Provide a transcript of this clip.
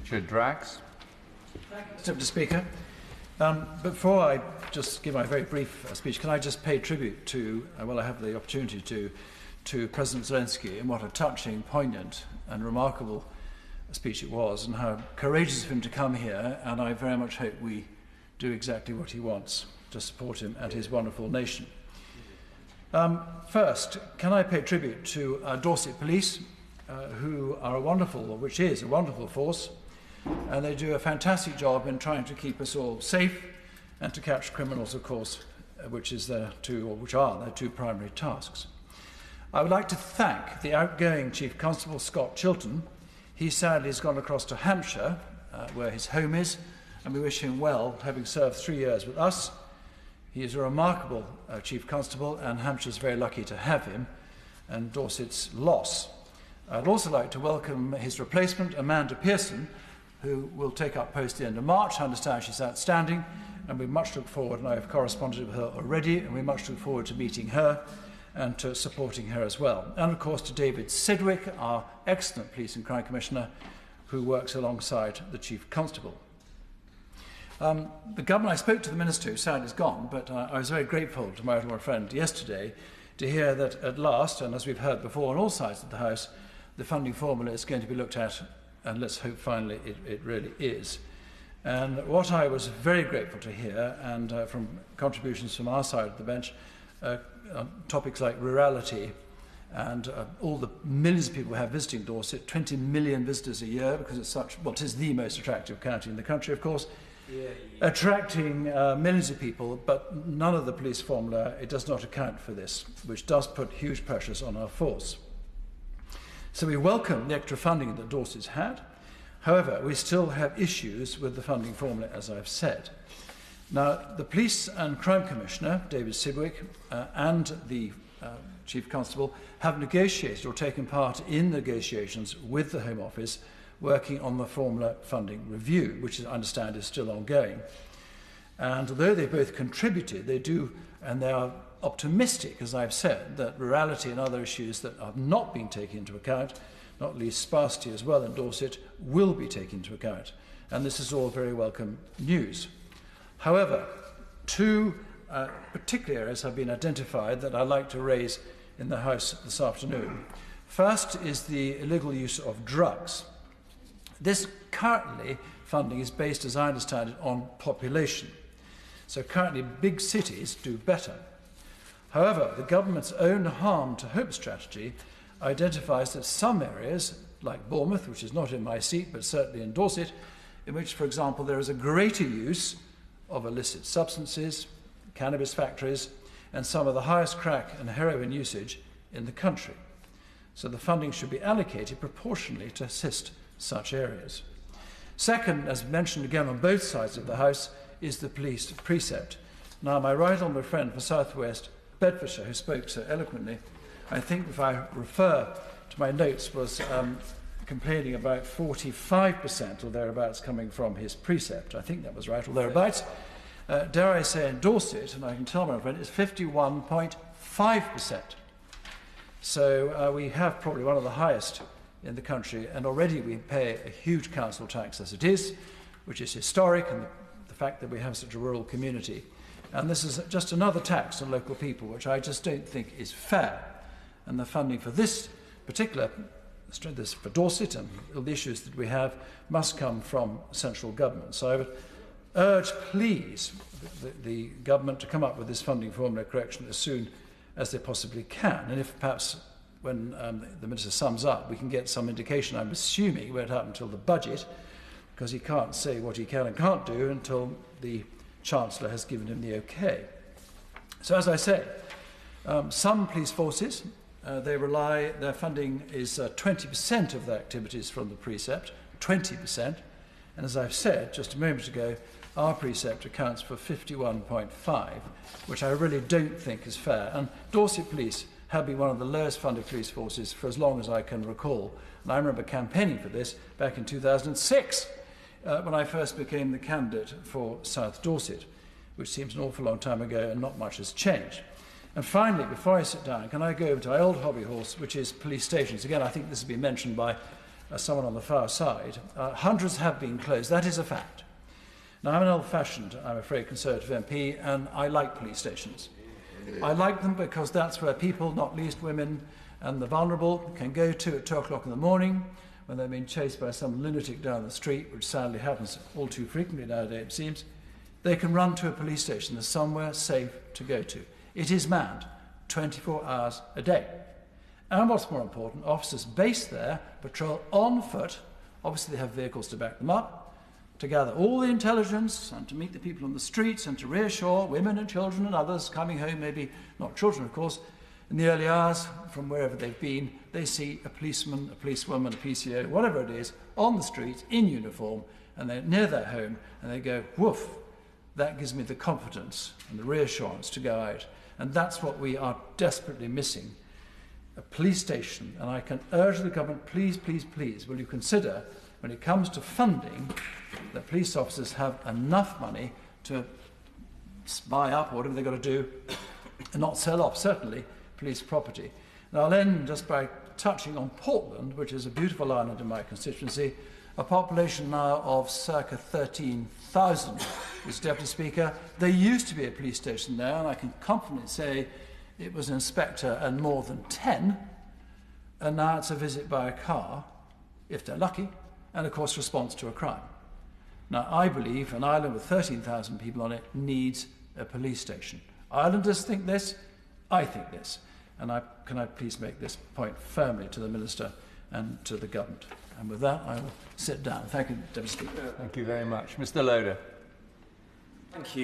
Chair Drax. Thank you, Mr. Speaker. Before I just give my very brief speech, can I just pay tribute to, well, I have the opportunity to President Zelensky, and what a touching, poignant and remarkable speech it was, and how courageous of him to come here, and I very much hope we do exactly what he wants to support him and his wonderful nation. First, can I pay tribute to Dorset Police, who are which is a wonderful force, and they do a fantastic job in trying to keep us all safe and to catch criminals, of course, which are their two primary tasks. I would like to thank the outgoing Chief Constable, Scott Chilton. He sadly has gone across to Hampshire, where his home is, and we wish him well, having served 3 years with us. He is a remarkable Chief Constable, and Hampshire's very lucky to have him, and Dorset's loss. I'd also like to welcome his replacement, Amanda Pearson, who will take up post at the end of March. I understand she's outstanding, and we much look forward, and I have corresponded with her already, and we much look forward to meeting her and to supporting her as well. And of course to David Sidwick, our excellent Police and Crime Commissioner, who works alongside the Chief Constable. The government, I spoke to the Minister, who sadly is gone, but I was very grateful to my little friend yesterday to hear that at last, and as we've heard before on all sides of the House, the funding formula is going to be looked at, and let's hope finally it really is. And what I was very grateful to hear, and from contributions from our side of the bench, topics like rurality and all the millions of people we have visiting Dorset, 20 million visitors a year, because it's it is the most attractive county in the country, of course, attracting millions of people, but none of the police formula, it does not account for this, which does put huge pressures on our force. So we welcome the extra funding that Dorset's had. However, we still have issues with the funding formula, as I've said. Now, the Police and Crime Commissioner, David Sidwick, and the Chief Constable have negotiated or taken part in negotiations with the Home Office working on the formula funding review, which I understand is still ongoing. And although they both contributed, they are optimistic, as I've said, that rurality and other issues that have not been taken into account, not least sparsity as well in Dorset, will be taken into account. And this is all very welcome news. However, two particular areas have been identified that I'd like to raise in the House this afternoon. First is the illegal use of drugs. This currently funding is based, as I understand it, on population. So currently big cities do better. However, the government's own harm to hope strategy identifies that some areas, like Bournemouth, which is not in my seat, but certainly in Dorset, in which, for example, there is a greater use of illicit substances, cannabis factories, and some of the highest crack and heroin usage in the country. So the funding should be allocated proportionally to assist such areas. Second, as mentioned again on both sides of the House, is the police precept. Now, my right honourable friend for South West Bedfordshire, who spoke so eloquently, I think if I refer to my notes, was complaining about 45% or thereabouts coming from his precept. I think that was right, or thereabouts. Dare I say in Dorset, and I can tell my friend, it's 51.5%. So we have probably one of the highest in the country, and already we pay a huge council tax as it is, which is historic, and the fact that we have such a rural community. And this is just another tax on local people, which I just don't think is fair. And the funding for this particular, this for Dorset and all the issues that we have, must come from central government. So I would urge, please, the government to come up with this funding formula correction as soon as they possibly can. And if perhaps when the Minister sums up, we can get some indication. I'm assuming it won't happen until the budget, because he can't say what he can and can't do until the Chancellor has given him the okay. So as I say, some police forces, their funding is 20% of their activities from the precept, 20%, and as I've said just a moment ago, our precept accounts for 51.5, which I really don't think is fair. And Dorset Police have been one of the lowest funded police forces for as long as I can recall. And I remember campaigning for this back in 2006, when I first became the candidate for South Dorset, which seems an awful long time ago, and not much has changed. And finally, before I sit down, can I go over to my old hobby horse, which is police stations? Again, I think this has been mentioned by as someone on the far side. Hundreds have been closed. That is a fact. Now, I'm an old-fashioned, I'm afraid, Conservative MP, and I like police stations. I like them because that's where people, not least women and the vulnerable, can go to at 2 o'clock in the morning when they're being chased by some lunatic down the street, which sadly happens all too frequently nowadays, it seems. They can run to a police station. There's somewhere safe to go to. It is manned 24 hours a day. And what's more important, officers based there patrol on foot. Obviously, they have vehicles to back them up, to gather all the intelligence and to meet the people on the streets and to reassure women and children and others coming home, maybe not children, of course, in the early hours from wherever they've been. They see a policeman, a policewoman, a PCO, whatever it is, on the streets in uniform, and they're near their home, and they go, woof, that gives me the confidence and the reassurance to go out. And that's what we are desperately missing. A police station, and I can urge the government, please, please, please, will you consider, when it comes to funding, that police officers have enough money to buy up, or whatever they've got to do, and not sell off, certainly, police property. Now, I'll end just by touching on Portland, which is a beautiful island in my constituency, a population now of circa 13,000, Mr. Deputy Speaker. There used to be a police station there, and I can confidently say it was an inspector and more than 10, and now it's a visit by a car, if they're lucky, and of course response to a crime. Now, I believe an island with 13,000 people on it needs a police station. Islanders think this, I think this, and can I please make this point firmly to the Minister and to the Government. And with that, I will sit down. Thank you, Deputy Speaker. Thank you very much. Mr. Loader. Thank you.